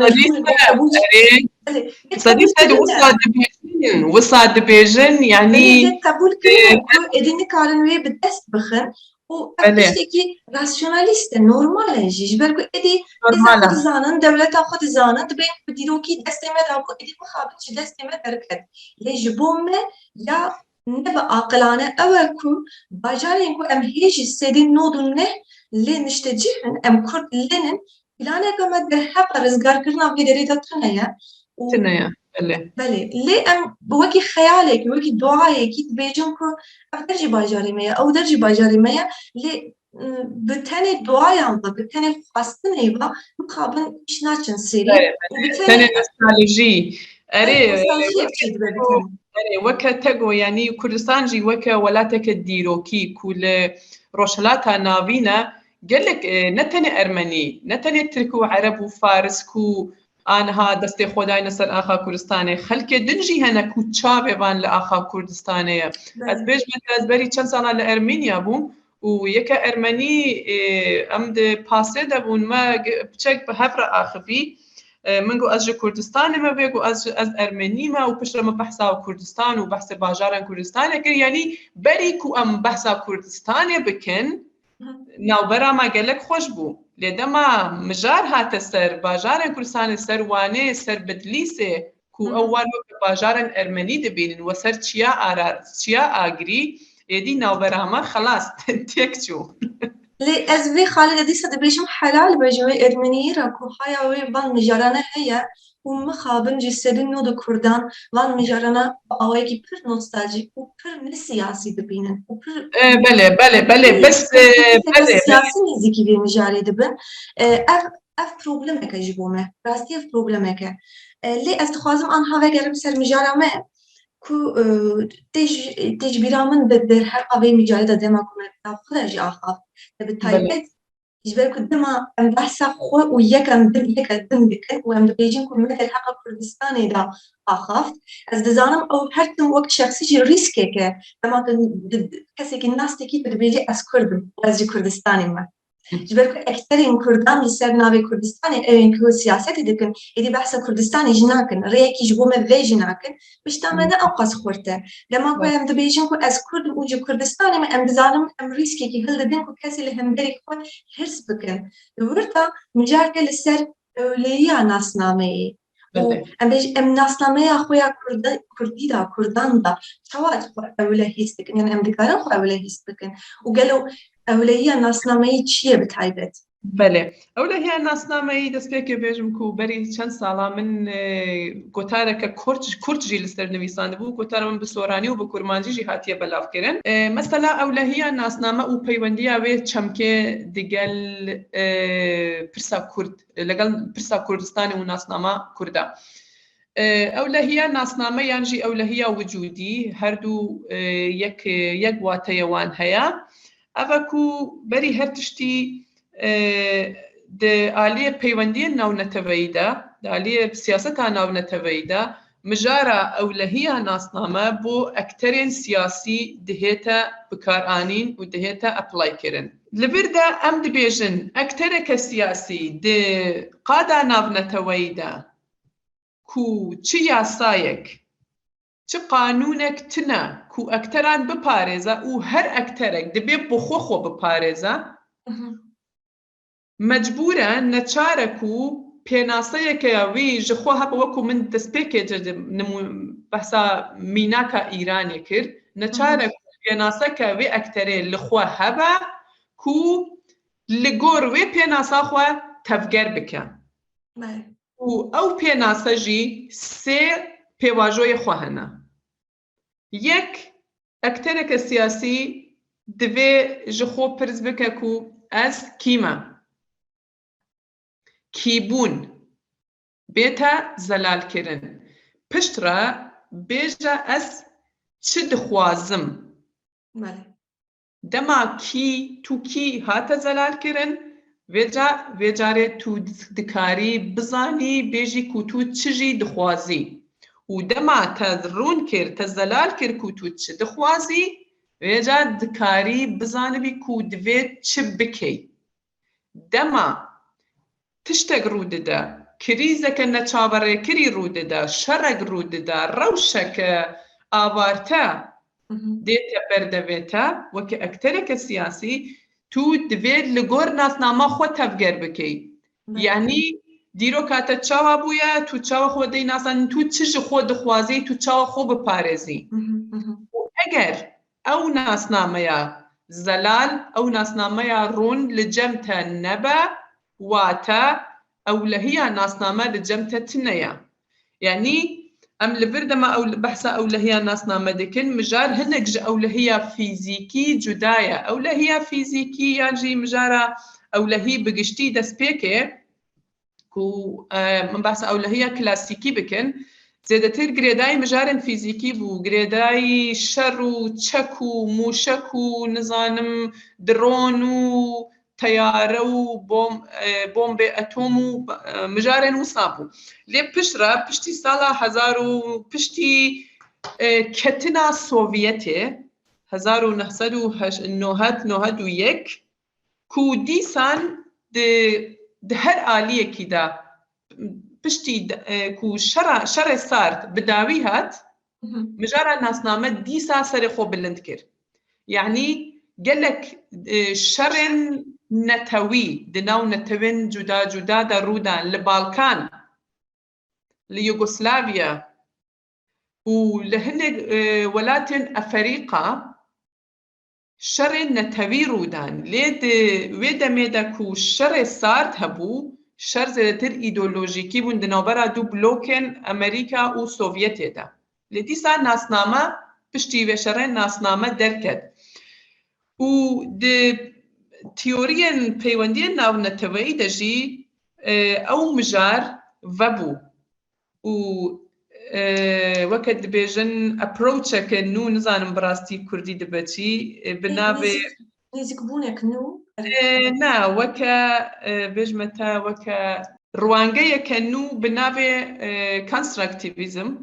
wisa dibêjin yanî qebûl kirin ku êdî nikarin wê bi dest bixin و بله. اشتكي راسيوناليست نورمال جبر كو ادي نورمالا. خود زانن دولت خود زانن دبي بديروكي دستمت او ادي مخابط دستمت دركت لجبوم يا نبا عقلانه اولكو باجارين كو ام هيج السدين نودن لي نشتجيهن ام كرد لنن بلانا كما در حق رزقار كرنا في دريدا تنيا تنيا. بله. بله لي ام وكي خيالك وكي دعائك تبيجون كو درجي باجاري ميا او درجي باجاري ميا لي بتاني دعايا بتاني خواستن ايبا مقابل ايش ناچن سيري وبالتالي نوستالجي اري نوستالجيا بتشيد بتاني وكا تگو يعني كردستان جي وكا ولاتك الديروكي كل روشلاتا نافينا قال لك نتني ارمني نتني تركو عرب وفارس كو انها دستي خداي نسر اخا كردستاني خلك دنجي هنا كو تشابه بان لاخا كردستاني از بيج مثلا بري كم سنه لارمينيا بوم ويكا ارمني امد باسه دبون ما بتشك بهفر اخفي منگو از کردستان ما بگو از ارمنی ما و پشت ما بحثا کردستان و بحث باجاران کردستان کر یعنی بری کو ام بحثا کردستان بکن ناو برا ما گلک خوش بو لدما مجار هات سر باجاران کردستان سر وانه سر بدلیسه کو اول باجاران ارمنی دبینن و سر چیا آرار چیا آگری یدی ناو برا ما خلاص تکچو لي از في خالد دي صد بيجم حلال بجوي ارمني راكو هيا وي بان مجارانا هيا ومخابن جسدين نود كردان وان مجارانا اويكي بير نوستالجيك و بير سياسي دبينن و بير بله بس بله سياسي نزيكي بي مجاري دبن اف بروبلمك جبومه راستي اف بروبلمك لي از تخوازم ان هاوي گرم سر مجارامه کو تجبیرا من بدر هر قوی مجاهده دما کنه خودش آخاف بالتالي جبر كدما ام بحث خو وياك دم بكن وام بيجين كل مثل حق كردستاني دا آخاف از دزانم او هرتم وقت شخصي جي ريسكك لما كسك الناس تكي بيجي از كردم از كردستاني ما جبر اكثر كردان لسر ناوي كردستاني اين كو سياسه دكن يدي بحث كردستاني جناكن ريكي جبوم في جناكن باش تامنا اوقاس خورته لما كو ام دبيجن كو از كرد وجو كردستاني ما ام بزانم ام ريسكي كي هل دين كو كاسي لهم بريك خو هرس بكن ورتا مجارك لسر ليا ناس نامي ام بيج ام ناس نامي اخويا كردي دا كردان دا شوات خو اوله هيستك يعني ام دكارن خو اوله هيستك وقالوا أولية ناسنامەی چییە بتایبێت؟ بله ئەولەهیە ناسنامەی دەستپێکی بێژم و بەری چەند ساڵا من گۆتارێکە کورتژی لەسەر نویسان بوو گۆتارە من بە سۆرانی و بە کورمانجیژی هاتیە بەلاوکردن مەسەلا ئەولەهیە ناسنامە و پەیوەندیە وێ چەمکێ دیگەل پرسا کورد لەگەڵ پرسا کوردستانی و ناسنامە کووردا ئەولەهیە ناسنامە یانژی ئەولەهیە وجودی هەردوو یەک واتەیەوان هەیە ئەڤەکو بەری هەر تشتی ئالیە پەیوەندیە ناونەتەوەییدا ئالیە سیاسەتا ناونەتەوەییدا مژارە ئەولەهیە ناسنامە بۆ ئەکتەرێن سیاسی دهێتە بکارانین و دهێتە ئەپلایکردن لەبەردا ئەم دەبێژن ئەکتەرێکە سیاسی قادا ناونەتەوەییدا کو چ یاسایەک چ قانونێک تنە کو ئەکتەران بپارێزە و هەر ئەکتەرێک دەبێ بۆ خۆ بپارێزە مەجبورە نەچارەک و پێناسەیەکەوی ji خۆ هەبە وەکو من دەستپێکێ بەسا میناکە ئیرانێ کرد نەچارەک پێناسەکە وێ ئەکتەرێ لەخوا هەبە کو li گۆر وێ پێناسا خوا تەفگەر بکە و ئەو پێناسە ژی سێ پێواژۆی خوا هەنا یەک ئەکتەرێکە سیاسی دەبێ ji خۆ پرس بکە کو ئەس کیمە کیبوون بێتە زەلالکردن پشترە بێژە ئەس چ دخوازم دەما کی تو کی هاتە زەلالکردن vêcarê tu dikarî bizanî bêjî ku tu çi jî dixwazî û dema te rûn kir te zelal kir ku tu çi dixwazî vêca dikarî bizanibî ku divê çi bikey dema tiştek rû dide krîzeke neçaverêkirî rû dide şerek rû dide rewşeke avarte ديتا بردويتا وك أكترك السياسي تو دفيد لغور ناس ناما خو تفجر بكي يعني ديرو كاتا تشاوا بويا تو تشاوا خو دي ناسان تو تشج خو دخوازي تو تشاوا خو ببارزي وأجر أو ناس ناميا زلال أو ناس ناميا رون لجمتا نبا واتا أو لهي ناس ناما لجمتا تنيا يعني أم لبردما أو بحثا أو لهي ناس نامدكن مجار هنك أو لهي فيزيكي جدايا أو لهي فيزيكي يعني مجارة أو لهي بقشتي دسبيكي كو من بحثا أو لهي كلاسيكي بكن زيادتر جريداي مجارن فيزيكي بو جريداي شرو تشكو موشكو نظانم درونو تيارو بومبي اتومو مجارن وصابو لي بشرا بشتي سالا هزارو بشتي كتنا سوفيتي 1991 كو ديسان ده هر آلية كده بشتي كو شر صارت بداوي هات مجرد ناس نامت ديسا سرخو بلندكر يعني قالك شرن نتوي دناو نتوين جدا درودان لبالكان ليوغوسلافيا ولهن ولاتن أفريقيا شرن نتوي رودان ليد ويدا ميدا كو شر صارت هبو شر زيادتر ايدولوژیکی بون دنابرا دو بلوکن امریکا و سوویت دا لدیسا ناسنامه پشتی و شرن ناسنامه درکد و د تیورین پیوندی ناو نتوی دجی او مجار وبو و وقت بیجن اپروچک نو نزانم براستی کردی دبچی بنابه نيزك بونك نو نا وكا بجمتا وكا روانجية كنو بنابي كونستراكتيفيزم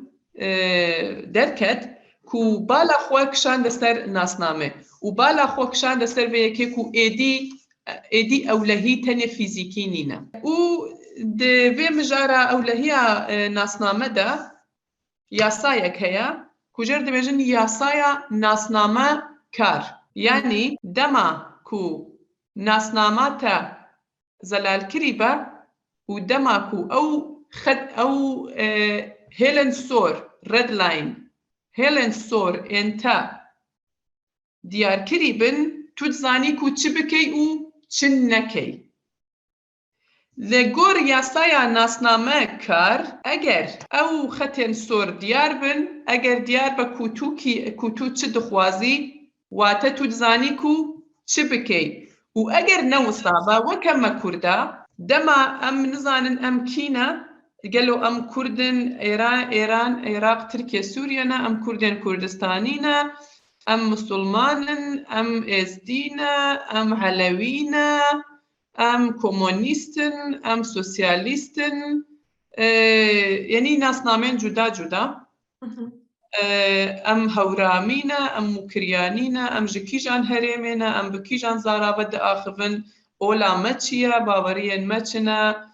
دركت كو بالا خواك شان دستر ناسنامه و بالا خواك شان دستر ويكي كو ايدي اولهي تاني فيزيكي نينا و دي مجارة اولهي ناسنامه دا ياسايك هيا كو جرد بيجن ياسايا ناسنامه كار يعني دما كو ناسناماتا زلال كريبا ودماكو أو خد أو هيلن سور ريد لاين هيلن سور انتا ديار كريبن تزاني كو تشبكي او تشنكي لغور ياسايا ناسنامه كار اگر او ختن سور ديار بن اگر ديار بكوتو تشدخوازي واتا تزاني كو تشبكي وأجر نوصابة وكما كردا دما أم نزانن أم كينا قالوا أم كردن إيران عراق تركيا سوريا أم كردن كردستانينا أم مسلمانن أم إزدينا أم علوينا أم كومونيستن أم سوسياليستن يعني ناس نامين جدا ام هورامينا ام مكريانينا ام جكيجان هريمينا ام بكيجان زارابد آخفن اولا مچيا باوريا مچنا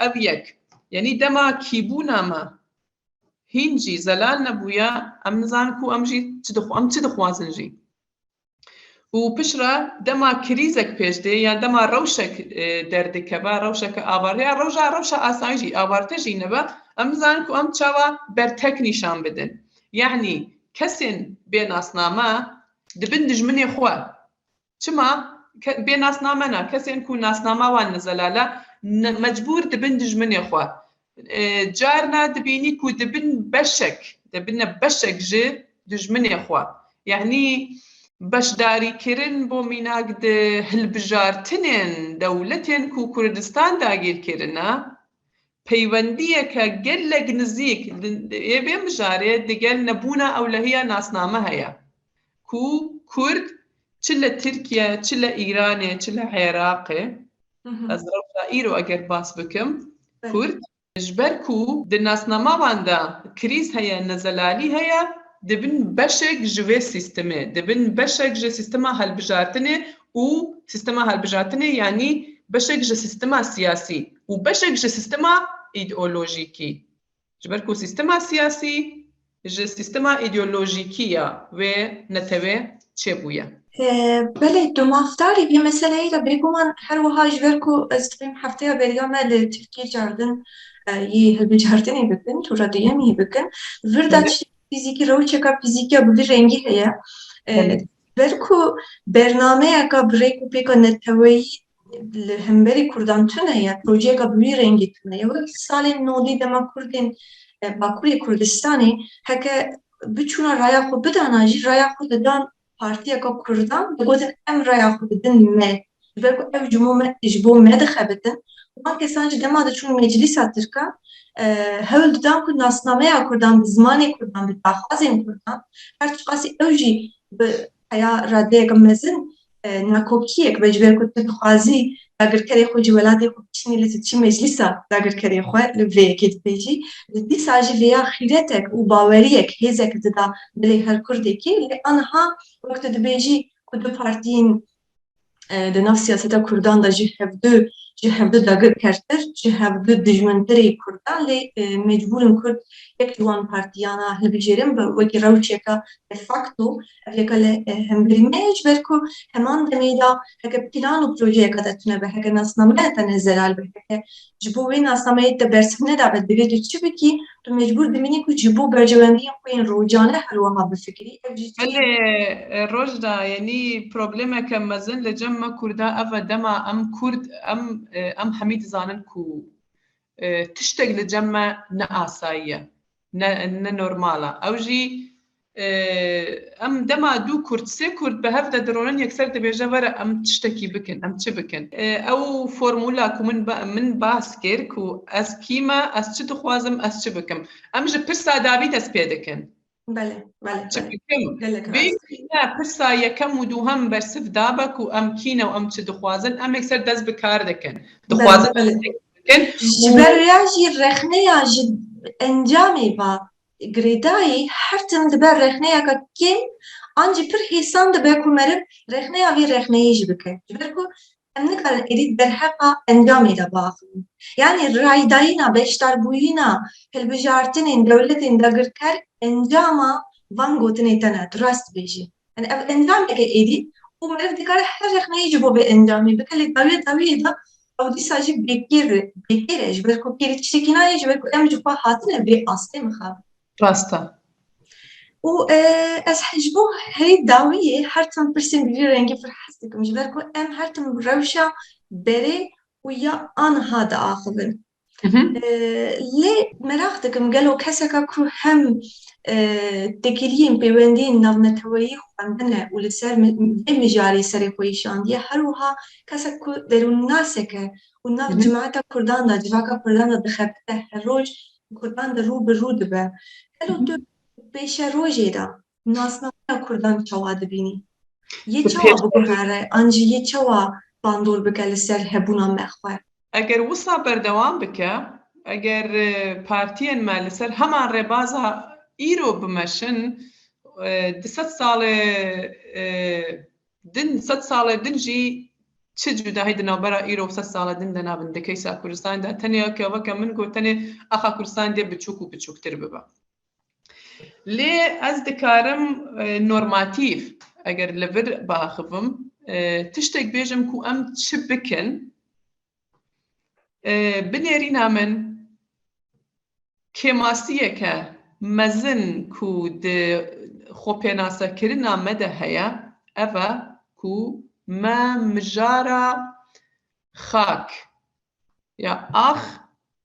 ابيك يعني دما كيبونا ما هنجي زلال نبويا ام نزانكو ام جي تدخوازن جي وبشرة دما كريزك بيجدي يعني دما روشك دردك با روشك آباريا روشا آسانجي آبارتجي نبا ام زانكو ام تشاوا برتك نشان بدن يعني كسن بين اسنامه دبن دجمني خوا چما بين اسنامنا كسن كو ناسنامه وان نزلاله مجبور دبن دجمني خوا جارنا دبيني كو دبن بشك جي دجمني خوا يعني باش داري كرن بو ميناك ده هلبجارتنين دولتين كو كردستان داگير كرنا پەیوەندیە کە گەل لە نزیک بێ مژارێ دەگەل نەبوونا ئەولەهەیە ناسنامە هەیە کو کورد چ لە تورکیا چ لە ئیرانێ چ لە عێراقێ ئەز ڕەوشا ئیرۆ ئەگەر باس بکەم کورد ژبەر کو دە ناسنامەواندا کریز هەیە نەزەلالی هەیە دەبن بەشێک ji vê سیستمê دەبن بەشێک ji سیستما هەڵبژارتنê û سیستما هەڵبژارتنê یعنی بەشێک ji سیستما سیاسی و بەشێک ji سیستما ئیدئۆلۆژیکی ji ber ku sîstema siyasî ji sîstema îdeolojîkî ya wê netewê çêbûye. بله دو مافداری bir meseleyi de bêguman her wiha ji ber ku ez dibînim heftaya beriya me li Tirkiye cardin yê hilbijartinê bikin, tu radyoyemî bikin. Vir da Evet. fîzîkî rewşeka fîzîkiya bi vî rengî heye. Evet. Ber ku bernameyeka bi rêk û pêka neteweyî li hemberî Kurdan tune ye, projeyeka bi vî rengî tune ye. Wek salên nodî dema Kurdên Bakurê Kurdistanê heke biçûna raya xwe bidana jî raya xwe didan Partiyeka Kurdan digotin em raya xwe bidin me. Ji ber ku ev ji bo me dixebitin. Wan kesan ji dema diçûn meclîsa Tirkan hewl didan ku nasnameya Kurdan bi zimanê Kurdan bi daxwazên Kurdan her çi qasî ew jî bi heya raddeyeka mezin nakokiyek ve ji ber ku tu dixwazî dagirkerê xwe ji welatê xwe biçînî li çi meclîsa dagirkerê xwe li vê yekê dibêjî dîsa jî vêya xîretek û baweriyek hêzek dida dilê her Kurdekî lê aniha wek tu dibêjî ku du partiyên di nav siyaseta Kurdan da jî hevdû dagirkertir, ji hevdû dijmintirê Kurdan lê mecbûrin Kurd yek ji wan partiyana hilbijêrin bi wekî rewşeka de facto ev yeka li hemberî me ye ji ber ku heman demê de heke plan û projeyeka de tune be heke nasnameya te ne zelal be heke ji bo wê nasnameyê te bersiv nedabe divê tu çi bikî tu mecbûr dimînî ku ji bo bercewendiyên xwe yên rojane her wiha bifikirî ev jî Belê rojda yanî problemeke mezin li cem me Kurda ev e dema em Kurd em hemî dizanin ku tiştek li cem me ne asayî ye, ne normal e. Ew jî em dema dû Kurd, sê Kurd bi hev de dironin yekser dibêje were em tiştekî bikin, em çi bikin. Ew formûla ku min bas kir ku ez kî me, ez çi dixwazim, ez çi bikim. Em ji pirsa davî dest pê dikin. bele bele Çi bele bikim? gelek Vê rast kîne pirsa yekem û duhem bersiv dabe ku em kîne û em çi dixwazin, em yekser dest bi kar dikin. Dixwazin bele bikin ji ber ya jî rexneya ji encamê va girêdayî her tim dibe rexneyeka kêm an jî pir hêsan dibe ku meriv rexneya vê rexneyê jî bike ji ber ku em nikarin êdî derheqa encamê de biaxivin. Yani raydayîna beşdarbûyîna hilbijartinên dewletên dagirker encama van gotinê te ne tu rast dibêjî. Yani ev encameke êdî û meriv dikare her rexneyê ji bo vê encamê bike lê dawiyê de ew dîsa jî bêkêr e ji ber ku kêrî tiştekî nayê ji ber ku em ji xwe hatine vê astê mixabin. rasta. û ez ji bo herî dawiyê her tim pirsên bi vî rengî pir hez dikim ji ber ku em her tim rewşa berê û ya aniha diaxivin. Lê merak dikim gelo keseka ku hem tekiliyên pêwendiyên navneteweyî xwendine û li ser vê mijarê serê xwe îşandiye her wiha kesek ku derûnnasek e û nav cemaeta Kurdan da civaka Kurdan da dixebite her roj Kurdan de rû bi rû dibe. Gelo tu pêşe rojê de nasnameya Kurdan çawa dibînî? Yê çawa biguhere an jî yê çawa bandor bike li ser hebûna me xwe? Eger wisa berdewam bike, eger partiyên me li ser heman rêbaza îro bimeşin, di sed salê din jî çi cudahî di navbera îro û sed sala din de nabin di Keysa Kurdistanê de tenê keveke min got tenê axa Kurdistanê dê biçûk û biçûktir bibe. Lê ez dikarim normatîv eger li vir biaxivim tiştek bêjim ku em çi bikin binêrîna min kêmasiyeke mezin ku di xwepênasekirina me de heye ev e ku me mijara xak ya ax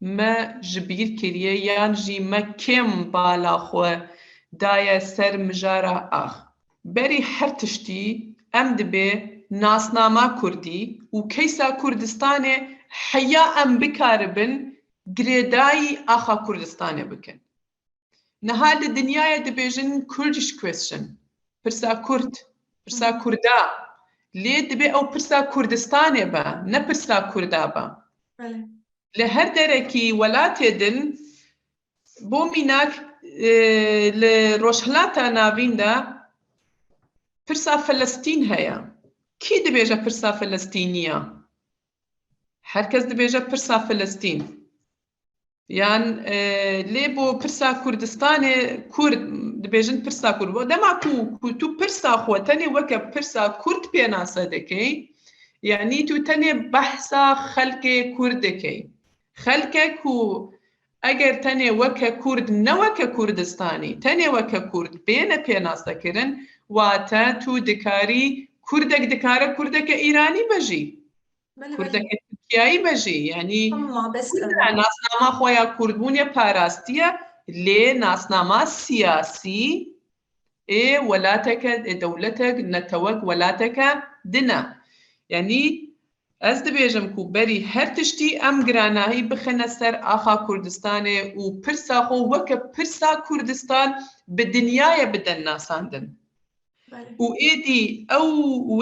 me ji bîr kiriye yan jî me kêm bala xwe daye ser mijara ax. Berî her tiştî em dibê nasnama Kurdî û Keysa Kurdistanê heya em bikaribin girêdayî axa Kurdistanê bikin. Niha di dinyayê dibêjin Kurdish question, pirsa Kurd, pirsa Kurda. Lê dibê ew pirsa Kurdistanê be, ne pirsa Kurda be. Li her derekî welatê din bo mînak li Rojhilata navîn de pirsa Filistîn heye. Kî dibêje pirsa Filistîniya? Herkes dibêje pirsa Filistîn. یان لێ بۆ پرسا کوردستانê کورد dibêjin pirsa Kurd bo dema ku tu pirsa xwe tenê weke pirsa Kurd pênase dikey yanî tu tenê behsa xelkê Kurd dikey xelkek ku eger tenê weke Kurd ne weke Kurdistanî tenê weke Kurd bêne pênasekirin wate tu dikarî Kurdek dikare Kurdeke Îranî bejî Kurdeke Tirkiyeyî bejî yanî ناسنامه خویا کردبوونی پاراستیه لی ناسنامه سیاسی ولاتك دولتك نتوك ولاتك دنا يعني از دبیجم کو بری هر تشتی ام گراناهی بخنه سر آخا کردستانه و پرسا خو وک پرسا کردستان به دنیای بدن ناساندن و ایدی او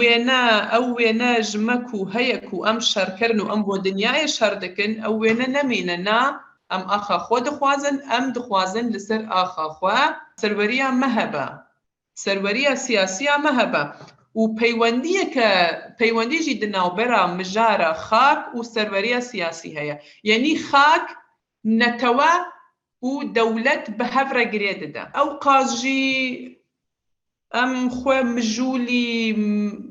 وینا جمکو هیکو ام شرکرن و ام بو دنیای شردکن او وینا نمینه نا ام آخا خو دخوازن ام دخوازن لسر آخا خو سروریا مهبه سروریا سیاسیا مهبه و پیوندی جی دناو برا مجارا خاک و سروریا سیاسی هیا یعنی خاک نتوا و دولت به هفره گریده ده او قازجی ام خو مجولي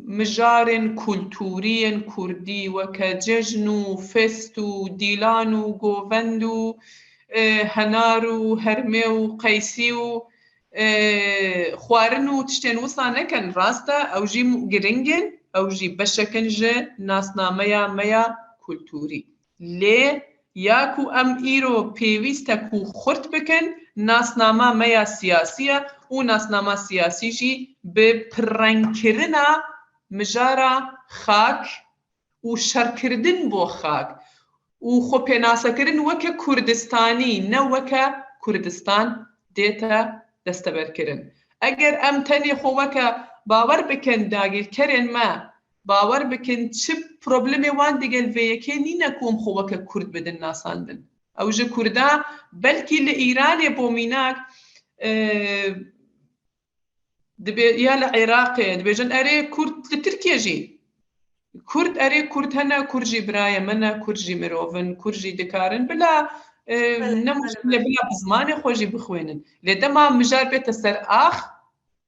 مجارن كولتوريا كردي وكججنو فستو ديلانو غوفندو هنارو هرميو قيسيو خوارنو تشتين وصا نكن راستا او جي گرنگن او جي بشكن جه ناسناميا ميا كولتوري لي ياكو ام ايرو بيويستكو خورت بكن ناسنامه ميا سياسيه و ناسنامه سیاسی جی به پرنکرنا مجارا خاک و شرکردن بو خاک و خو پیناسکرن وکه کردستانی نه وکه کردستان دیتا دستبر کرن اگر ام تنی خو وکه باور بکن داگیر کرن ما باور بکن چه پروبلمی وان دیگل ویکه نینه کوم خو وکه کرد بدن ناساندن او جه کرده بلکی لإیران بومیناک يا العراق دبيجن اري كرد لتركيا جي كرد اري كرد هنا كرجي برايا منا كرجي مروفن كرجي دكارن بلا نمشكلة بلا بزماني خوجي بخوينن لدما مجار بيت سر اخ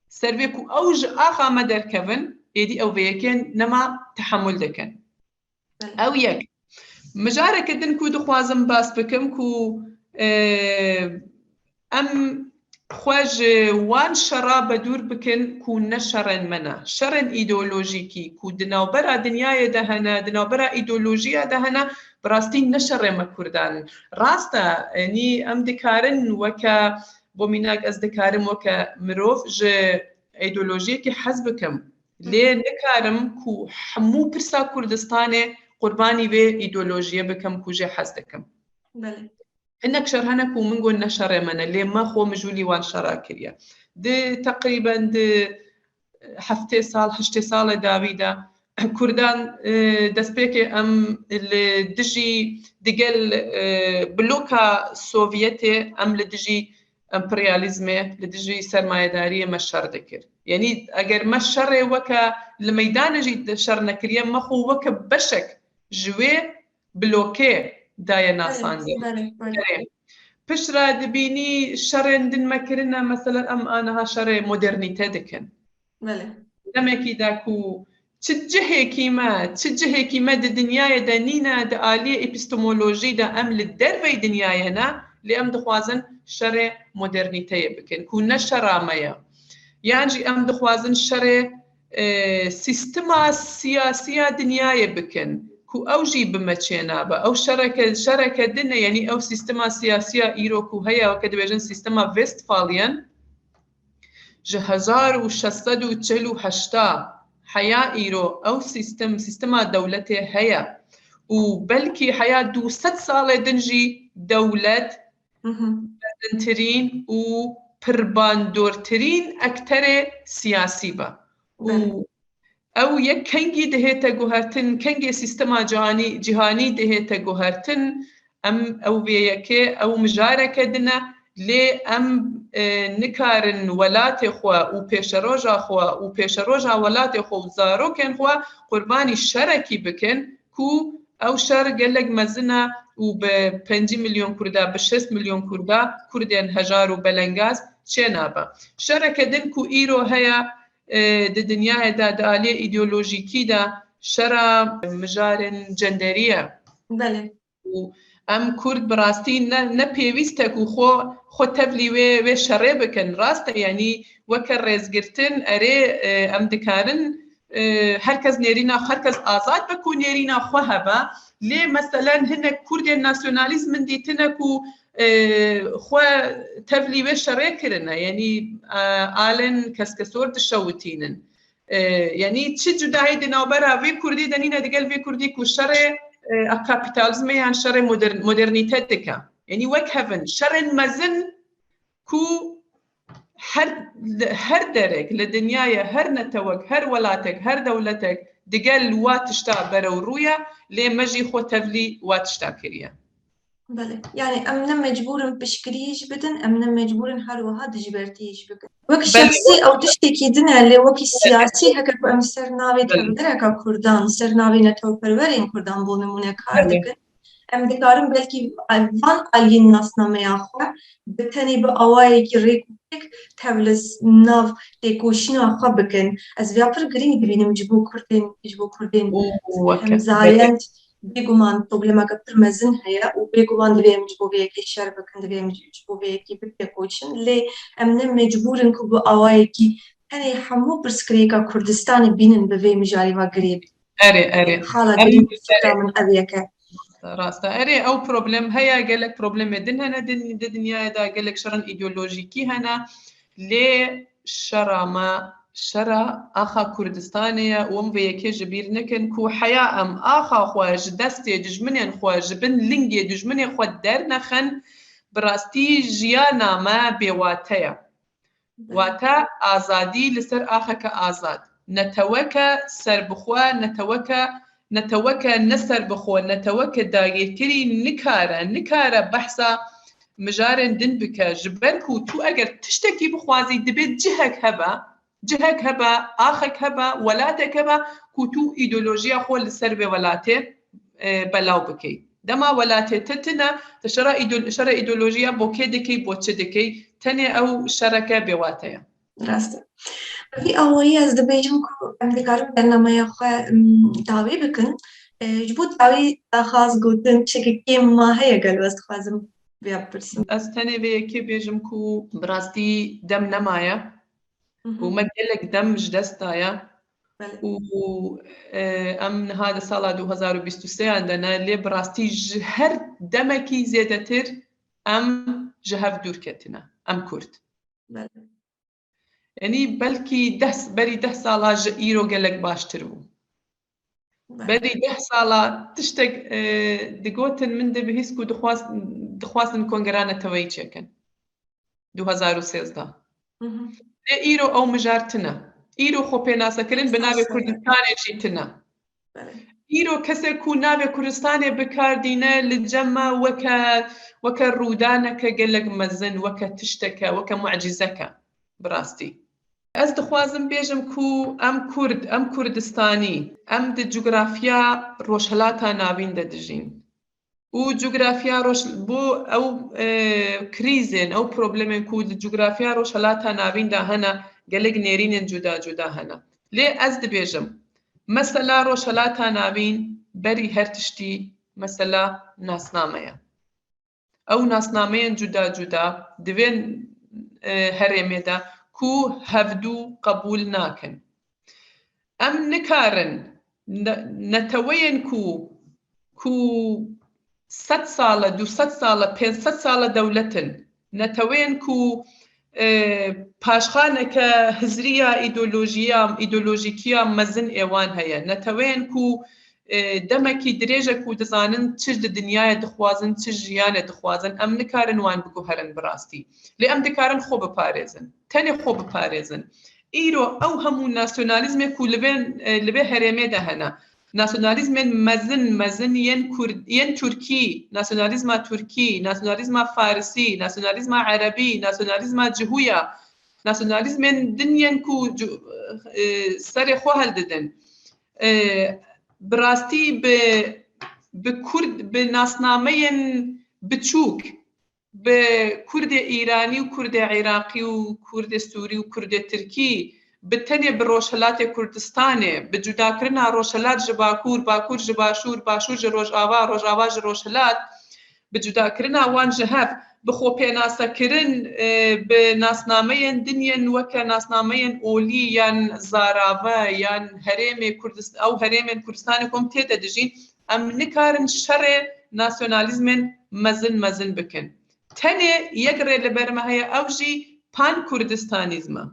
سربيكو اوج اخا مدر كفن يدي او بيكن نما تحمل دكن او يك مجارة كدن كو دخوازم باس بكم كو ام خواج وان شراب دور بكن كو نشرن منا شرن ايديولوژيكي كو دناوبرا دنياي دهنا دناوبرا ايديولوژيا دهنا براستين نشر ما كردان راستا يعني ام دكارن وكا بوميناك از دكارم وكا مروف ج ايديولوژيكي حزبكم ليه نكارم كو حمو برسا كردستاني قرباني به ايديولوژيا بكم كو جي حزدكم بله انك شرهنك ومن قلنا نشر من اللي ما خو مجولي وان شراكريا دي تقريبا دي هفتي سال هشتي سال داويدا كردان دسبيكي ام اللي دجي دقل بلوكا سوفيتي ام لدجي امبرياليزمي لدجي سرمايداريه مشر ذكر يعني اگر مشر وكا الميدان جي شرنا كريا ما خو وكا بشك جوي بلوكي دايا ناساندي بشرا دبيني شرن دن مكرنا مثلا ام انا شر مودرنيته دكن دمكي داكو تجهي كيما الدنيا دنينا د آلية إبستمولوجي دا ام للدربي دنيا هنا لأم دخوازن شر مودرنيته بكن كون شرامية يعني ام دخوازن شر سيستما سياسية دنيا بكن كو اوجي بمچينا با او شركه دنا يعني او سيستما سياسيه ايروكو هيا وكدبيجن سيستما ويستفاليان جهزار و 648 حياه ايرو او سيستما دولته هيا وبلكي حياه 200 ساله دنجي دولت دنترين و پرباندورترين اكتر سياسي با او یک کنگی دهیتا گوهرتن کنگی سیستما جهانی دهیتا گوهرتن ام او ویکه او مجارکه دنا لی ام نکارن ولات خوا و پیشروجا خوا و پیشروجا ولات خوا و زاروکن خوا قربانی شرکی بکن کو او شر قالك مزنا وب 5 مليون كردا ب 6 مليون كردا كردين هجار وبلنغاز شنابا شركه دنكو ايرو هيا د دنیا دا دالي ايديولوژيكي دا شرا مجار جندريه بله ام كرد براستي نبيويستك خو تبلي و شري بكن راست يعني وكر رزقرتن اري ام دكارن هركز نيرينا هركز آزاد بكو نيرينا خو هبا ليه مثلا هن كرد الناسيوناليزم دي تنكو خو تبلي و شري كرنا يعني آلن كسكسور تشوتينن يعني تشي جداهي دينا وبرا في كردي دنينا دقل في كردي كو شري الكابيتاليزم يعني شر مودرنيتتك يعني وك هفن شر مزن كو هر درك للدنيا هر نتوك هر ولاتك هر دولتك دقل واتشتا برو رويا ليه مجي خو تفلي واتشتا كريا بله يعني امنا مجبور بشكريش بدن امنا مجبور هر وها دجبرتيش بكن وك شخصي او تشتكي دنا اللي وك السياسي هكا ام سرناوي تبدر هكا كردان سرناوي نتو پرورين كردان بو نمونه کار دکن ام دکارم بلکی وان قلین ناسنامه آخوا بتنی با آوایی که ریکوک تبلز ناف دیکوشین آخوا بکن از ویاپر گرینگ ببینم جبو کردین هم زالند بيجومان بروبلما كترمزن هي وبيجومان دبيم جبو بيكي شر بكن دبيم جبو بيكي بيكوشن لي امن مجبورن كو بأوايكي هني حمو برسكريكا كردستان بينن بفي مجاري وقريب اري حالا قريب من أبيكا راستا اري او بروبلم هيا قالك بروبلم دن هنا دنيا دا قالك شرن ايديولوجيكي هنا لي شرما شرا اخا كردستانية وم بيكي جبير نكن كو حياة ام اخا خواج دستي دجمنين خواج بن لنجي دجمني خوا درنخن براستي جيانا ما بيواتيا واتا آزادي لسر اخا كآزاد نتوكا سر بخوا نتوكا نسر بخوا نتوكا داغير كري نكارا بحثا مجارن دن بكا جبركو تو اگر تشتكي بخوازي دبيت جهك هبا آخك هبا ولاتك هبا كوتو إيديولوجيا خو لسر بولاتي بلاو بكي دما ولاتي تتنا تشرا إيديولوجيا بوكي دكي بوتش دكي تاني أو شركة بواتيا راسته في أولية از دبيجم كو ام دكارم برنامه يخوا داوي بكن جبو داوي خاص قوتن شككي ما هي قال وست خوازم بيابرسم از تاني بيكي بيجم كو براستي دم نمايا وما قلك دم جدستايا و ام هذا سالا 2023 عندنا لي براستي هر دمكي زيادتر ام جهف دور كتنا ام كرد يعني بلكي بري 10 سالا ايرو قالك باشتر بو بري 10 سالا تشتق دقوتن من دبهيسكو دخواستن كونغرانا تويتشكن 2013 لي ايرو او مجارتنا ايرو خو بيناسا كرين بنابي كردستان جيتنا ايرو كسر كو نابي كردستان بكاردينا للجمع وكا رودانك قالك مزن وكا تشتكى وكا معجزك براستي از دخوازم بيجم كو ام كردستاني ام د جغرافيا روشهلاتا ناوين دجين و جغرافيا روش بو او كريزن او بروبلمن كو د جغرافيا روشهلاتا ناوين دا هنا قالك نيرين جدا هنا ليه از دبيجم مثلا روشهلاتا ناوين بري هرتشتي مثلا ناسنامه او ناسنامه جدا دوين هرمي دا كو هفدو قبول ناكن ام نكارن نتوين كو 100 سالة 200 سالة 500 سالة دولتن نتوين كو پاشخانك هزرية ايديولوجيكية مزن ايوان هيا نتوين كو دمكي دريجة كو دزانن تشج دنيا دخوازن تشج جيانة دخوازن ام نكارن وان بكو هرن براستي لي ام دكارن خو بپاريزن تاني خو بپاريزن ايرو او همو ناسيوناليزم كو لبه هرمي ده هنا ناسيوناليزم مزن ين تركي ناسيوناليزم تركي ناسيوناليزم فارسي ناسيوناليزم عربي ناسيوناليزم جهوية ناسيوناليزم دنيا كو سري خو هل ددن براستي بناسنامەیەن بچووک بە کوردێ ئیرانی و کوردێ عێراقی و کوردێ سووری و کوردێ ترکی بتەنێ بە ڕۆژهەلاتێ کوردستانێ بە جوداکردنا ڕۆژهەلات ji باکوور باکوور ji باشوور باشوور ji ڕۆژئاوا ڕۆژئاوا ji ڕۆژهەلات بە جوداکردنا وان ji hev bi xۆپێناسەkirin bi nasnameyên dinên weke nasnameyên olî yan zarava yan herêmê Kurdistan ew herêmên Kurdistanê kom têde dijîn em nikarin şerê nasyonalîzmên mezin bikin. Tenê yek rê li ber me heye ew jî pan-Kurdistanîzm e.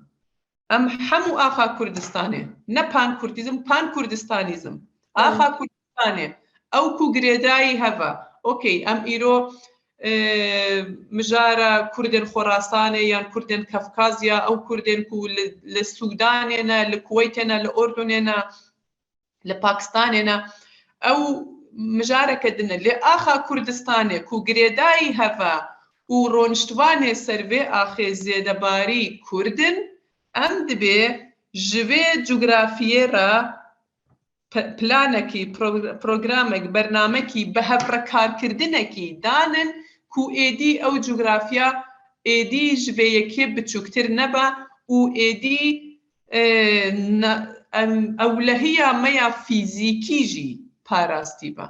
Em hemû axa Kurdistanê ne pan-Kurdîzm pan-Kurdistanîzm. Axa Kurdistanê ew ku girêdayî heve. Okey em îro mijara Kurdên Xorasanê yan Kurdên Kefkazya ew Kurdên ku li Sudanê ne, li Kuweytê ne, li Ordunê ne, li Pakistanê ne ew mijareke din e. Lê axa Kurdistanê ku girêdayî heve û rûniştvanê ser vê axê zêdebarî Kurdin em dibê ji vê coğrafiyê re planekî, programek, bernamekî bi hevrekarkirdinekî danin ku êdî ew coğrafiya êdî ji vê yekê biçûktir nebe û êdî ewlehiya me ya fîzîkî jî parastî be.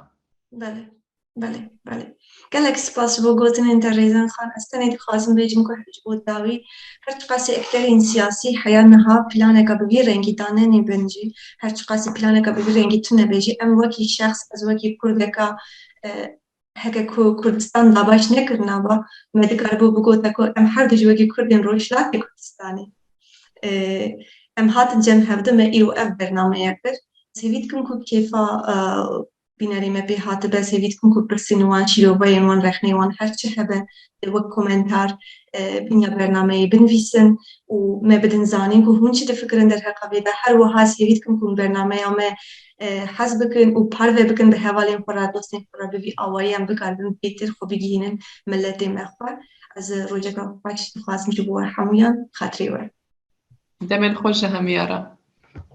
بله. gelek spas bo gotinên te Rêzan Xan. Ez tenê dixwazim bêjim ku ji bo dawî her çi qasî ekterên siyasî heya niha planeka bi vî rengî danenê bin jî her çi qasî planeka bi vî rengî tune bê jî em wekî şexs ez wekî Kurdeka heke ku Kurdistan dabaş nekirina ba me dikaribû bigote ku em her du ji wekî Kurdên Rojhilatê Kurdistanê em hatin cem hevdin me îro ev bernameyek kir. Sêvî dikim ku kêfa bînerê me pê hatibe sêvî dikim ku pirsên wan şîroveyên wan rexneyê wan her çi hebe wek komentar bînya bernameyê binivîsin û me bidin zanîn ku hûn çi difikirin derheqê de her wiha sêvî dikim ku bernameya me hez bikin û parve bikin bi hevalên xwe re dostên xwe re bi vî awayî em bikaribin pêtir xwe bigihînin milletê me xwe. Ez rojeka baş dixwazim ji bo hemûyan xatirê we. Demên xweş ji hemûyan re.